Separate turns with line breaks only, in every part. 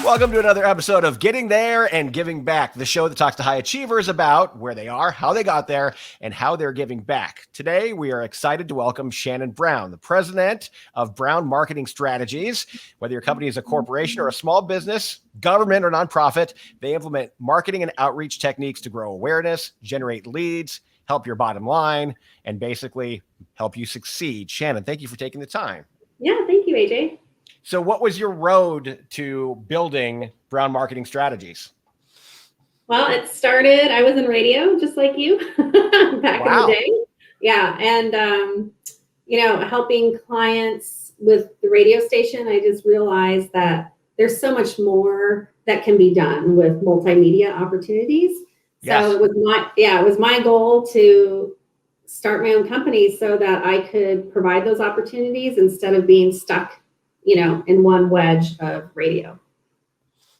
Welcome to another episode of Getting There and Giving Back, the show that talks to high achievers about where they are, how they got there, and how they're giving back. Today, we are excited to welcome Shannon Brown, the president of Brown Marketing Strategies. Whether your company is a corporation or a small business, government or nonprofit, they implement marketing and outreach techniques to grow awareness, generate leads, help your bottom line, and basically help you succeed. Shannon, thank you for taking the time.
Yeah, thank you, AJ.
So what was your road to building Brown Marketing Strategies?
Well, it started, I was in radio just like you back in the day. Yeah. And, helping clients with the radio station, I just realized that there's so much more that can be done with multimedia opportunities.
Yes.
So it was my goal to start my own company so that I could provide those opportunities instead of being stuck in one wedge of radio.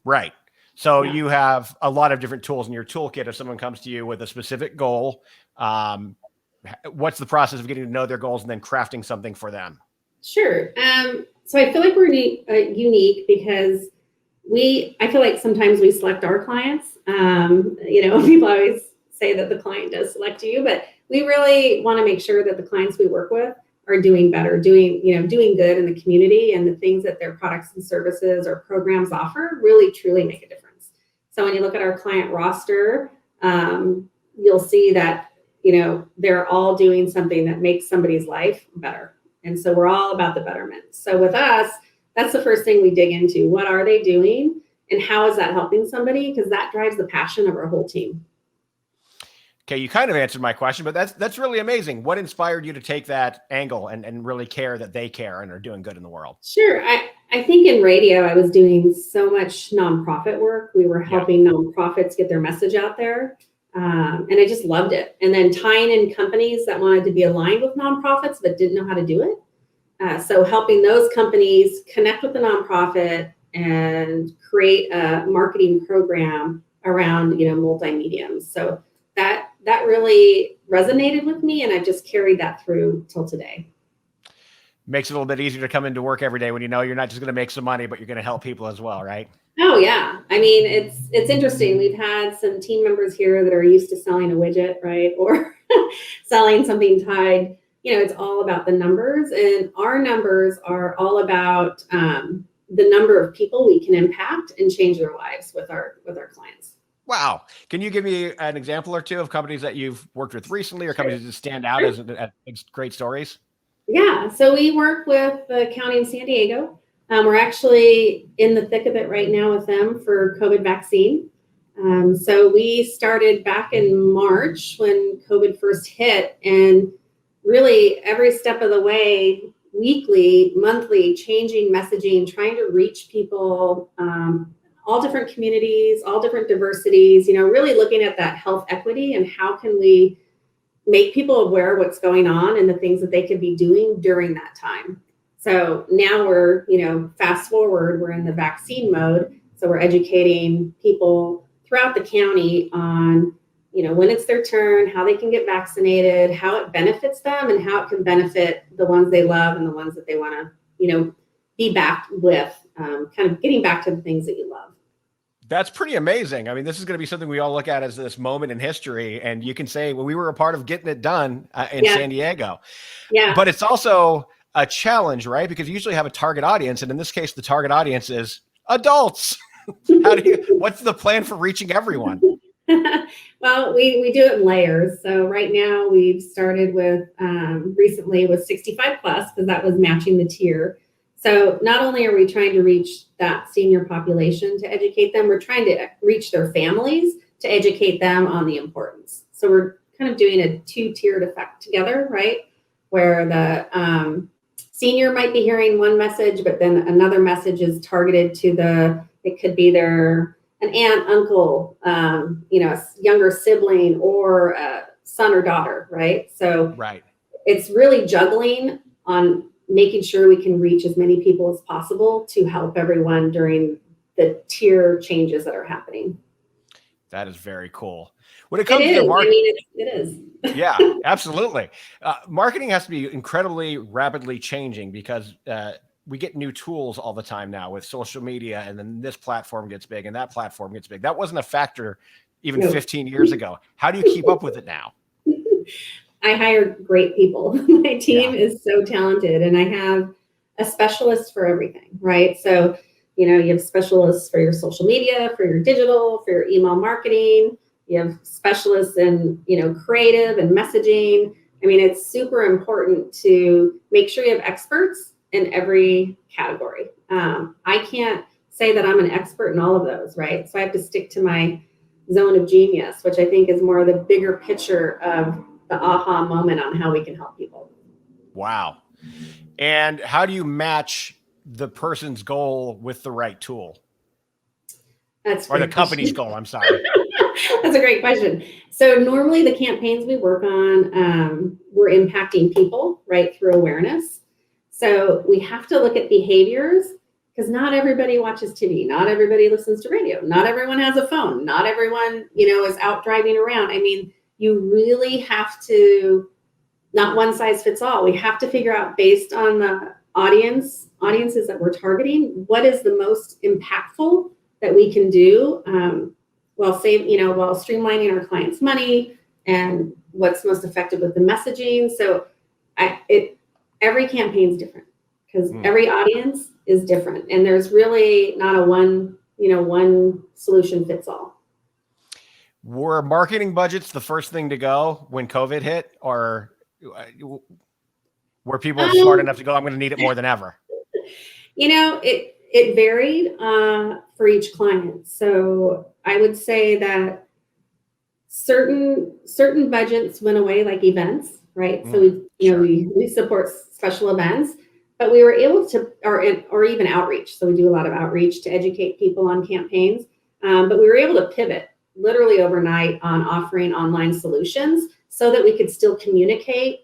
Right. So you have a lot of different tools in your toolkit. If someone comes to you with a specific goal, what's the process of getting to know their goals and then crafting something for them?
Sure. So I feel like we're unique because I feel like sometimes we select our clients. People always say that the client does select you, but we really want to make sure that the clients we work with are doing better, doing good in the community, and the things that their products and services or programs offer really truly make a difference. So when you look at our client roster, you'll see that, they're all doing something that makes somebody's life better. And so we're all about the betterment. So with us, that's the first thing we dig into. What are they doing and how is that helping somebody? Because that drives the passion of our whole team.
Okay, you kind of answered my question, but that's really amazing. What inspired you to take that angle and really care that they care and are doing good in the world?
Sure. I think in radio, I was doing so much nonprofit work. We were helping nonprofits get their message out there. And I just loved it. And then tying in companies that wanted to be aligned with nonprofits but didn't know how to do it. So helping those companies connect with the nonprofit and create a marketing program around, multimedia. So that really resonated with me, and I've just carried that through till today.
Makes it a little bit easier to come into work every day when you know you're not just going to make some money, but you're going to help people as well, right?
Oh yeah. I mean, it's interesting. We've had some team members here that are used to selling a widget, right? Or selling something tied. It's all about the numbers, and our numbers are all about the number of people we can impact and change their lives with our clients.
Wow. Can you give me an example or two of companies that you've worked with recently or companies that stand out as great stories?
Yeah. So we work with the county in San Diego. We're actually in the thick of it right now with them for COVID vaccine. So we started back in March when COVID first hit, and really every step of the way, weekly, monthly, changing messaging, trying to reach people, all different communities, all different diversities, really looking at that health equity and how can we make people aware of what's going on and the things that they could be doing during that time. So now we're, fast forward, we're in the vaccine mode. So we're educating people throughout the county on, when it's their turn, how they can get vaccinated, how it benefits them, and how it can benefit the ones they love and the ones that they want to, be back with, kind of getting back to the things that you love.
That's pretty amazing. I mean, this is going to be something we all look at as this moment in history. And you can say, well, we were a part of getting it done in San Diego. Yeah. But it's also a challenge, right? Because you usually have a target audience. And in this case, the target audience is adults. What's the plan for reaching everyone?
Well, we do it in layers. So right now we've started with recently with 65 plus, because that was matching the tier. So not only are we trying to reach that senior population to educate them, we're trying to reach their families to educate them on the importance. So we're kind of doing a two-tiered effect together, right? Where the senior might be hearing one message, but then another message is targeted to it could be an aunt, uncle, a younger sibling, or a son or daughter, right? So it's really juggling on making sure we can reach as many people as possible to help everyone during the tier changes that are happening.
That is very cool. When it comes to marketing,
it is.
Yeah, absolutely. Marketing has to be incredibly rapidly changing because we get new tools all the time now with social media, and then this platform gets big and that platform gets big. That wasn't a factor even 15 years ago. How do you keep up with it now?
I hire great people. My team is so talented, and I have a specialist for everything, right? So, you have specialists for your social media, for your digital, for your email marketing. You have specialists in, creative and messaging. I mean, it's super important to make sure you have experts in every category. I can't say that I'm an expert in all of those, right? So I have to stick to my zone of genius, which I think is more the bigger picture of the aha moment on how we can help people.
Wow. And how do you match the person's goal with the right tool? Or the company's goal, I'm sorry.
That's a great question. So normally the campaigns we work on, we're impacting people, right, through awareness. So we have to look at behaviors, because not everybody watches TV. Not everybody listens to radio. Not everyone has a phone. Not everyone, is out driving around. I mean, you really have to, not one size fits all. We have to figure out, based on the audiences that we're targeting, what is the most impactful that we can do, while streamlining our clients' money, and what's most effective with the messaging. So every campaign is different, because every audience is different, and there's really not a one solution fits all.
Were marketing budgets the first thing to go when COVID hit, or were people smart enough to go, I'm going to need it more than ever?
It varied for each client. So I would say that certain budgets went away, like events, right? So we support special events, but we were able to, or even outreach. So we do a lot of outreach to educate people on campaigns, but we were able to pivot literally overnight on offering online solutions so that we could still communicate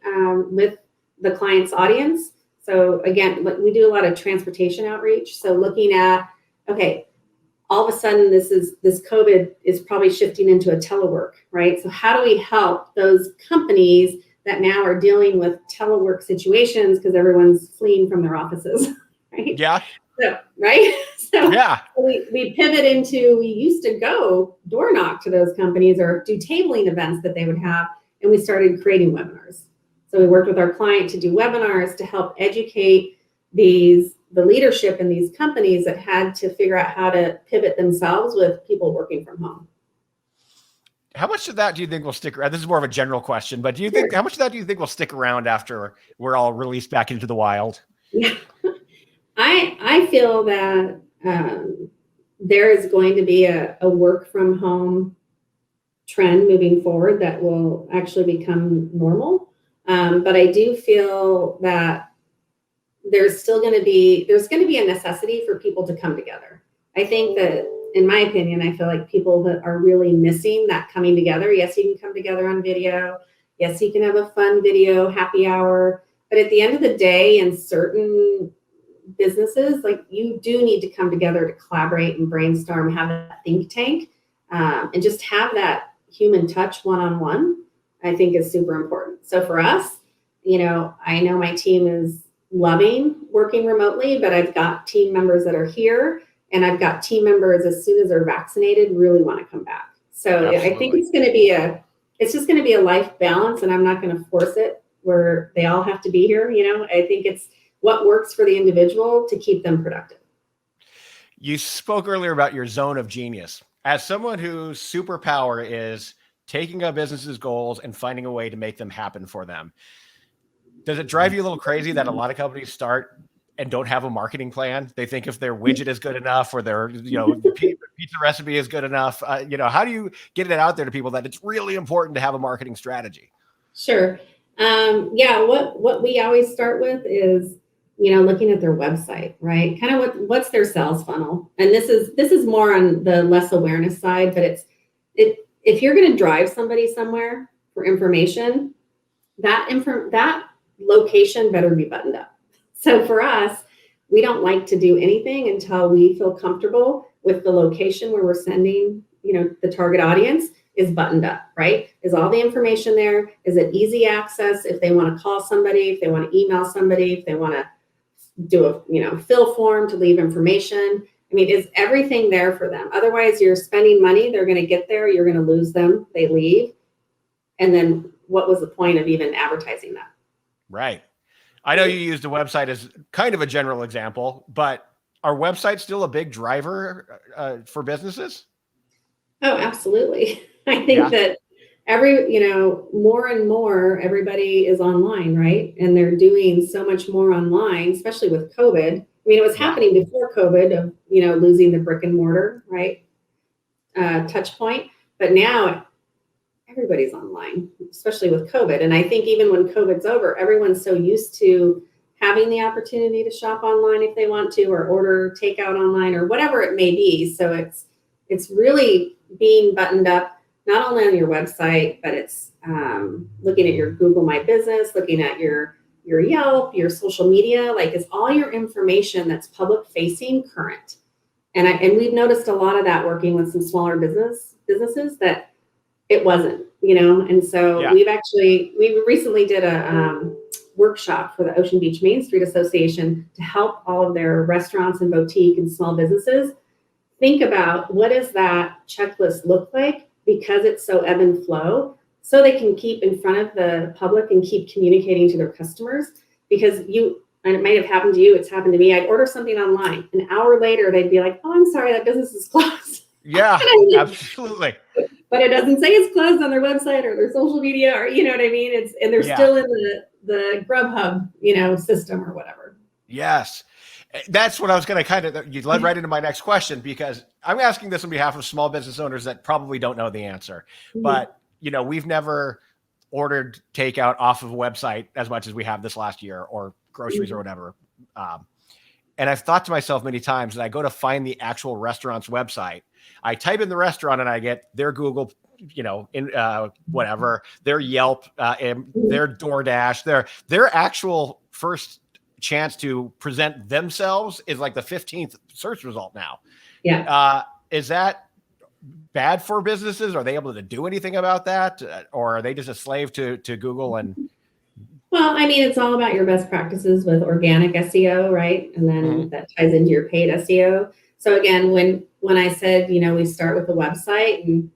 with the client's audience. So again, we do a lot of transportation outreach. So looking at, okay, all of a sudden this COVID is probably shifting into a telework, right? So how do we help those companies that now are dealing with telework situations because everyone's fleeing from their offices, right?
Yeah.
So, right? So
yeah.
We pivot into, we used to go door knock to those companies or do tabling events that they would have, and we started creating webinars. So we worked with our client to do webinars to help educate the leadership in these companies that had to figure out how to pivot themselves with people working from home.
How much of that do you think will stick around? This is more of a general question, but how much of that do you think will stick around after we're all released back into the wild?
Yeah. I feel that there is going to be a work from home trend moving forward that will actually become normal. But I do feel that there's going to be a necessity for people to come together. I think that, in my opinion, I feel like people that are really missing that coming together. Yes, you can come together on video. Yes, you can have a fun video happy hour. But at the end of the day, in certain businesses, like, you do need to come together to collaborate and brainstorm, have a think tank, and just have that human touch one-on-one, I think is super important. So for us, I know my team is loving working remotely, but I've got team members that are here, and I've got team members, as soon as they're vaccinated, really want to come back. So absolutely. I think it's just going to be a life balance, and I'm not going to force it where they all have to be here. I think it's what works for the individual to keep them productive.
You spoke earlier about your zone of genius. As someone whose superpower is taking a business's goals and finding a way to make them happen for them, does it drive you a little crazy that a lot of companies start and don't have a marketing plan? They think if their widget is good enough, or their pizza recipe is good enough, how do you get it out there to people that it's really important to have a marketing strategy?
Sure. What we always start with is, looking at their website, right? Kind of what's their sales funnel. And this is more on the less awareness side, but if you're going to drive somebody somewhere for information, that location better be buttoned up. So for us, we don't like to do anything until we feel comfortable with the location where we're sending, the target audience is buttoned up, right? Is all the information there? Is it easy access if they want to call somebody, if they want to email somebody, if they want to do a, fill form to leave information. I mean, is everything there for them? Otherwise, you're spending money. They're going to get there. You're going to lose them. They leave. And then what was the point of even advertising that?
Right. I know you used a website as kind of a general example, but are websites still a big driver for businesses?
Oh, absolutely. I think that more and more, everybody is online, right? And they're doing so much more online, especially with COVID. I mean, it was happening before COVID of, losing the brick and mortar, right? Touch point. But now everybody's online, especially with COVID. And I think even when COVID's over, everyone's so used to having the opportunity to shop online if they want to, or order takeout online, or whatever it may be. So it's really being buttoned up, not only on your website, but it's looking at your Google My Business, looking at your Yelp, your social media, like is all your information that's public facing current. And we've noticed a lot of that working with some smaller businesses that it wasn't, and so we recently did a workshop for the Ocean Beach Main Street Association to help all of their restaurants and boutique and small businesses think about what does that checklist look like, because it's so ebb and flow, so they can keep in front of the public and keep communicating to their customers. Because and it might have happened to you, it's happened to me. I'd order something online. An hour later, they'd be like, "Oh, I'm sorry, that business is closed."
Yeah, absolutely.
But it doesn't say it's closed on their website or their social media, or you know what I mean? And they're still in the Grubhub, system or whatever.
Yes. That's what I was going to you led right into my next question, because I'm asking this on behalf of small business owners that probably don't know the answer. Mm-hmm. But, we've never ordered takeout off of a website as much as we have this last year, or groceries or whatever. And I've thought to myself many times that I go to find the actual restaurant's website. I type in the restaurant and I get their Google, whatever, their Yelp, their DoorDash, their actual first chance to present themselves is like the 15th search result now.
Yeah.
Is that bad for businesses? Are they able to do anything about that? Or are they just a slave to Google? And
well, I mean, it's all about your best practices with organic SEO, right? And then that ties into your paid SEO. So again, when I said, we start with the website, and,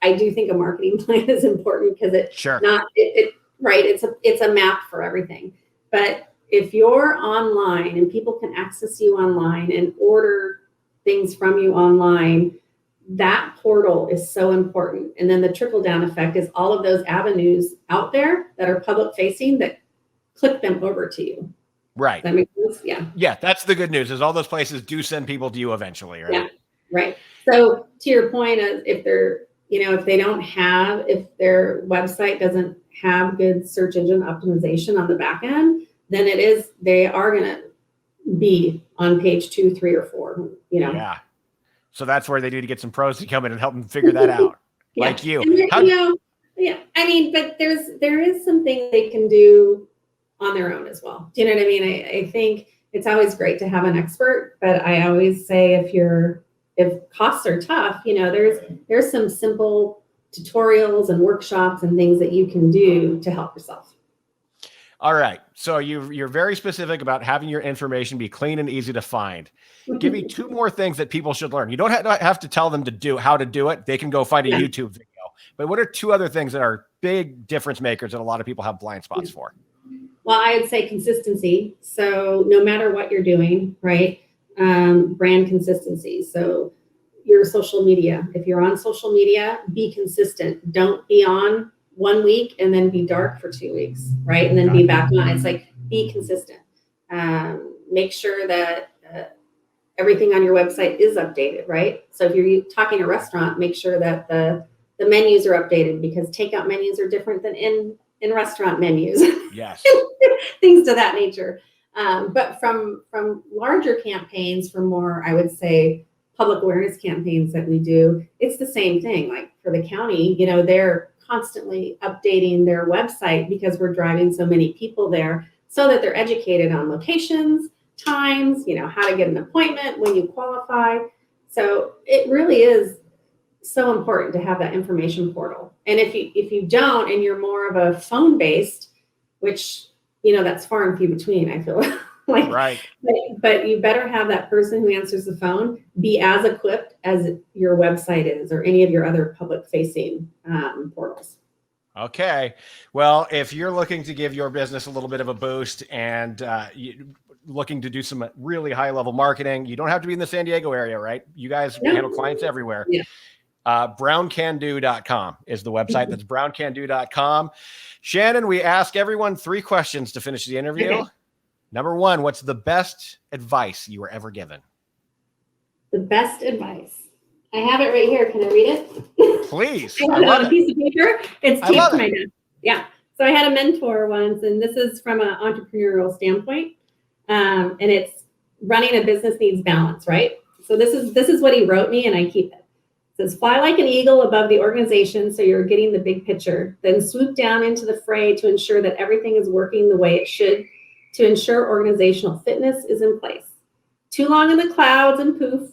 I do think a marketing plan is important, because it's a map for everything. But if you're online and people can access you online and order things from you online, that portal is so important. And then the trickle down effect is all of those avenues out there that are public facing that click them over to you.
Right.
Does that make sense? Yeah.
Yeah. That's the good news, is all those places do send people to you eventually. Right.
Yeah. Right. So to your point, if their website doesn't have good search engine optimization on the back end, then they are going to be on page 2, 3, or 4,
Yeah. So that's where they need to get some pros to come in and help them figure that out. Like you.
Yeah. I mean, but there is something they can do on their own as well. Do you know what I mean? I think it's always great to have an expert, but I always say if costs are tough, there's some simple tutorials and workshops and things that you can do to help yourself.
All right. So you're very specific about having your information be clean and easy to find. Give me 2 more things that people should learn. You don't have to tell them how to do it. They can go find a YouTube video. But what are 2 other things that are big difference makers that a lot of people have blind spots for?
Well, I would say consistency. So no matter what you're doing, right? Brand consistency. So your social media. If you're on social media, be consistent. Don't be on 1 week and then be dark for 2 weeks, right? And then be back on. It's like, be consistent. Make sure that everything on your website is updated, right? So if you're talking a restaurant, make sure that the menus are updated, because takeout menus are different than in restaurant menus.
Yes.
Things to that nature. But from larger campaigns, from more, I would say, public awareness campaigns that we do, it's the same thing. Like for the county, they're constantly updating their website because we're driving so many people there, so that they're educated on locations, times, how to get an appointment, when you qualify. So it really is so important to have that information portal. And if you don't, and you're more of a phone based, which, that's far and few between, I feel Like,
right.
but you better have that person who answers the phone be as equipped as your website is or any of your other public facing portals.
Okay. Well, if you're looking to give your business a little bit of a boost and looking to do some really high level marketing, you don't have to be in the San Diego area, right? You guys handle clients everywhere.
Yeah.
Browncando.com is the website. That's browncando.com. Shannon, we ask everyone 3 questions to finish the interview.
Okay.
Number 1, what's the best advice you were ever given?
The best advice. I have it right here. Can I read it?
Please.
I have it on a piece of paper. It's taped to my desk. Yeah. So I had a mentor once, and this is from an entrepreneurial standpoint. And it's running a business needs balance, right? So this is what he wrote me, and I keep it. It says, fly like an eagle above the organization so you're getting the big picture. Then swoop down into the fray to ensure that everything is working the way it should, to ensure organizational fitness is in place. Too long in the clouds and poof.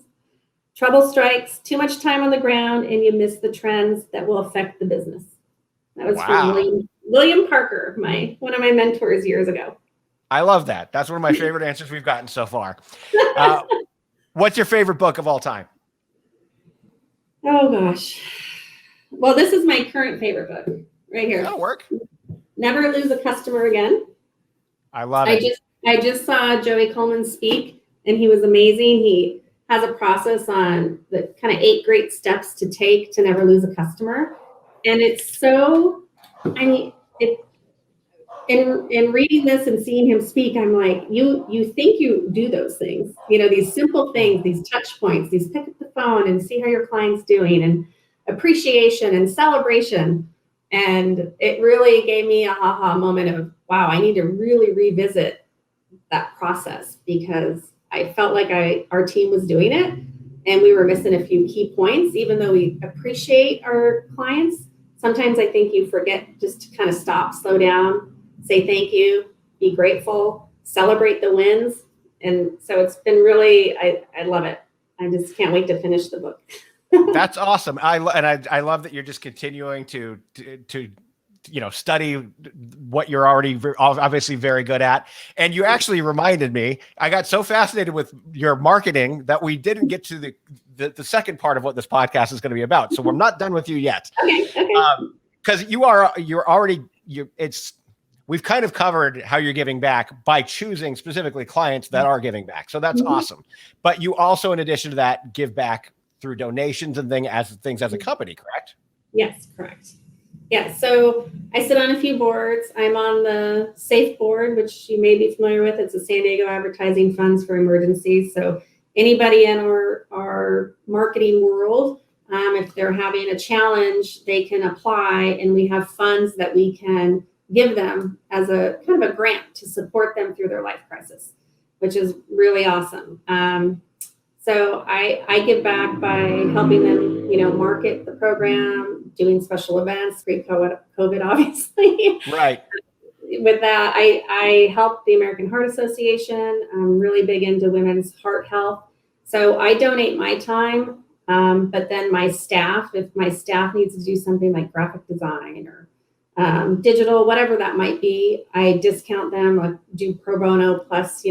Trouble strikes, too much time on the ground, and you miss the trends that will affect the business. That was from William Parker, one of my mentors years ago.
I love that. That's one of my favorite answers we've gotten so far. What's your favorite book of all time?
Oh, gosh. Well, this is my current favorite book right here.
That'll work.
Never Lose a Customer Again.
I love it.
I just saw Joey Coleman speak, and he was amazing. He has a process on the kind of 8 great steps to take to never lose a customer. And it's so, I mean, in reading this and seeing him speak, I'm like, you think you do those things, these simple things, these touch points, these pick up the phone and see how your client's doing, and appreciation and celebration. And it really gave me a aha moment of, wow, I need to really revisit that process, because I felt like our team was doing it and we were missing a few key points. Even though we appreciate our clients, sometimes I think you forget just to kind of stop, slow down, say thank you, be grateful, celebrate the wins. And so it's been really, I love it. I just can't wait to finish the book.
That's awesome. I love that you're just continuing to study what you're already obviously very good at. And you actually reminded me, I got so fascinated with your marketing that we didn't get to the second part of what this podcast is going to be about. So we're not done with you yet.
Okay.
Because we've kind of covered how you're giving back by choosing specifically clients that are giving back. So that's awesome. But you also, in addition to that, give back through donations and things as a company, correct?
Yes, correct. Yeah, so I sit on a few boards. I'm on the SAFE board, which you may be familiar with. It's a San Diego Advertising Funds for Emergencies. So anybody in our marketing world, if they're having a challenge, they can apply, and we have funds that we can give them as a kind of a grant to support them through their life crisis, which is really awesome. So I give back by helping them, market the program, doing special events, pre-COVID, obviously.
Right.
With that, I help the American Heart Association. I'm really big into women's heart health. So I donate my time, but then my staff, if my staff needs to do something like graphic design or digital, whatever that might be, I discount them, like do pro bono plus,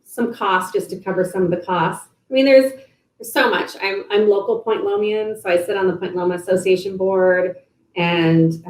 some cost just to cover some of the costs. I mean, there's so much. I'm local Point Lomian, so I sit on the Point Loma Association board and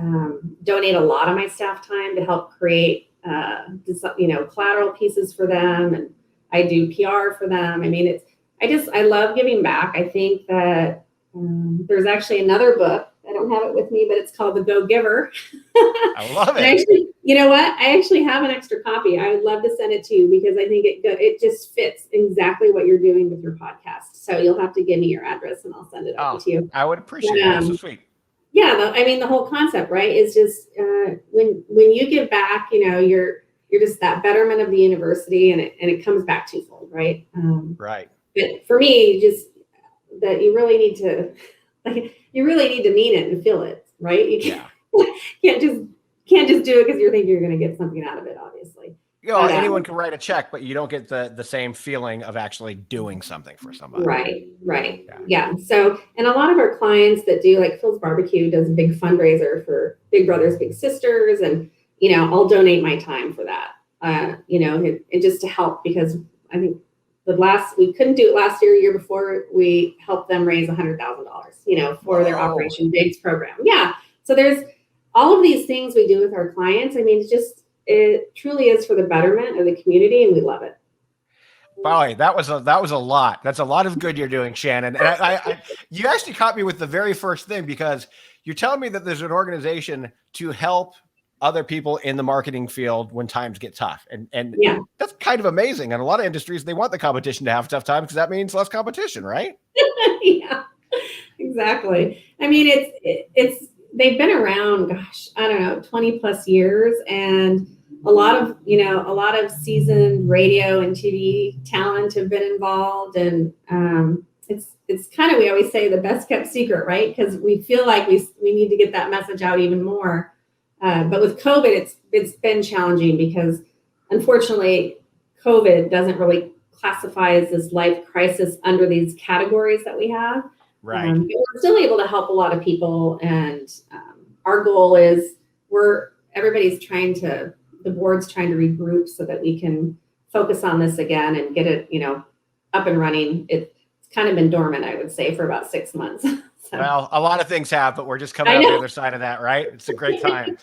donate a lot of my staff time to help create, collateral pieces for them, and I do PR for them. I mean, I love giving back. I think that there's actually another book. I don't have it with me, but it's called The Go Giver.
I love it.
Actually, you know what? I actually have an extra copy. I would love to send it to you, because I think it just fits exactly what you're doing with your podcast. So you'll have to give me your address and I'll send it over to you.
I would appreciate it. That's so sweet.
Yeah, the whole concept, right, is just when you give back, you're just that betterment of the university, and it comes back twofold, right?
Right.
But for me, just that you really need to mean it and feel it, right? You can't just do it because you think you're going to get something out of it, obviously.
Anyone can write a check, but you don't get the same feeling of actually doing something for somebody.
Right. Yeah. So, and a lot of our clients that do, like Phil's Barbecue does a big fundraiser for Big Brothers Big Sisters, and I'll donate my time for that. and just to help, because I think we couldn't do it last year before, we helped them raise $100,000, for their Operation Bigs program. Yeah. So there's all of these things we do with our clients. I mean, it truly is for the betterment of the community, and we love it.
Boy, that was a lot. That's a lot of good you're doing, Shannon. And you actually caught me with the very first thing, because you're telling me that there's an organization to help other people in the marketing field when times get tough. And
yeah,
that's kind of amazing. And a lot of industries, they want the competition to have a tough time, because that means less competition, right?
yeah, exactly. I mean, they've been around, gosh, I don't know, 20 plus years, and a lot of seasoned radio and TV talent have been involved. And it's kind of, we always say, the best kept secret, right? Because we feel like we need to get that message out even more. But with COVID, it's been challenging, because unfortunately, COVID doesn't really classify as this life crisis under these categories that we have.
Right.
But we're still able to help a lot of people. And our goal is the board's trying to regroup so that we can focus on this again and get it, up and running. It's kind of been dormant, I would say, for about 6 months. So.
Well, a lot of things have, but we're just coming out the other side of that, right? It's a great time.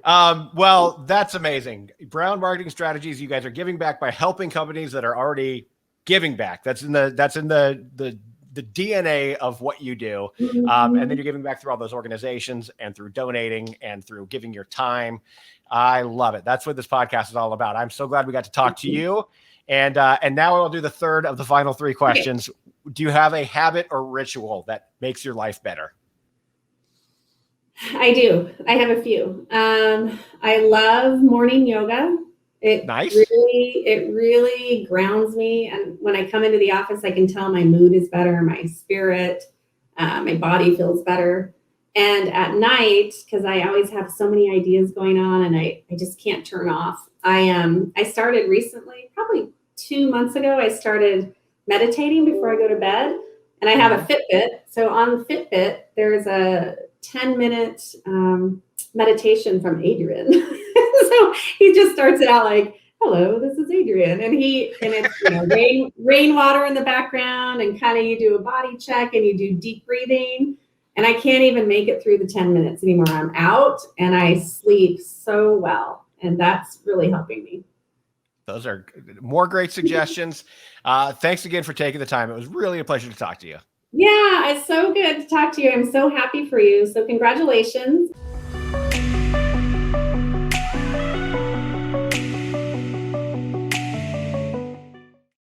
Well, that's amazing. Brown Marketing Strategies, you guys are giving back by helping companies that are already giving back. That's in the DNA of what you do. And then you're giving back through all those organizations, and through donating, and through giving your time. I love it. That's what this podcast is all about. I'm so glad we got to talk to you. And now I'll do the third of the final 3 questions. Okay. Do you have a habit or ritual that makes your life better?
I do. I have a few. I love morning yoga.
Nice.
It really grounds me. And when I come into the office, I can tell my mood is better, my spirit, my body feels better. And at night, because I always have so many ideas going on, and I just can't turn off. I started recently, probably 2 months ago, I started meditating before I go to bed. And I have a Fitbit. So on the Fitbit, there's a 10-minute meditation from Adrian. So he just starts it out like, "Hello, this is Adrian." And it's rainwater in the background, and kind of you do a body check, and you do deep breathing. And I can't even make it through the 10 minutes anymore. I'm out, and I sleep so well. And that's really helping me.
Those are more great suggestions. Thanks again for taking the time. It was really a pleasure to talk to you.
Yeah, it's so good to talk to you. I'm so happy for you. So congratulations.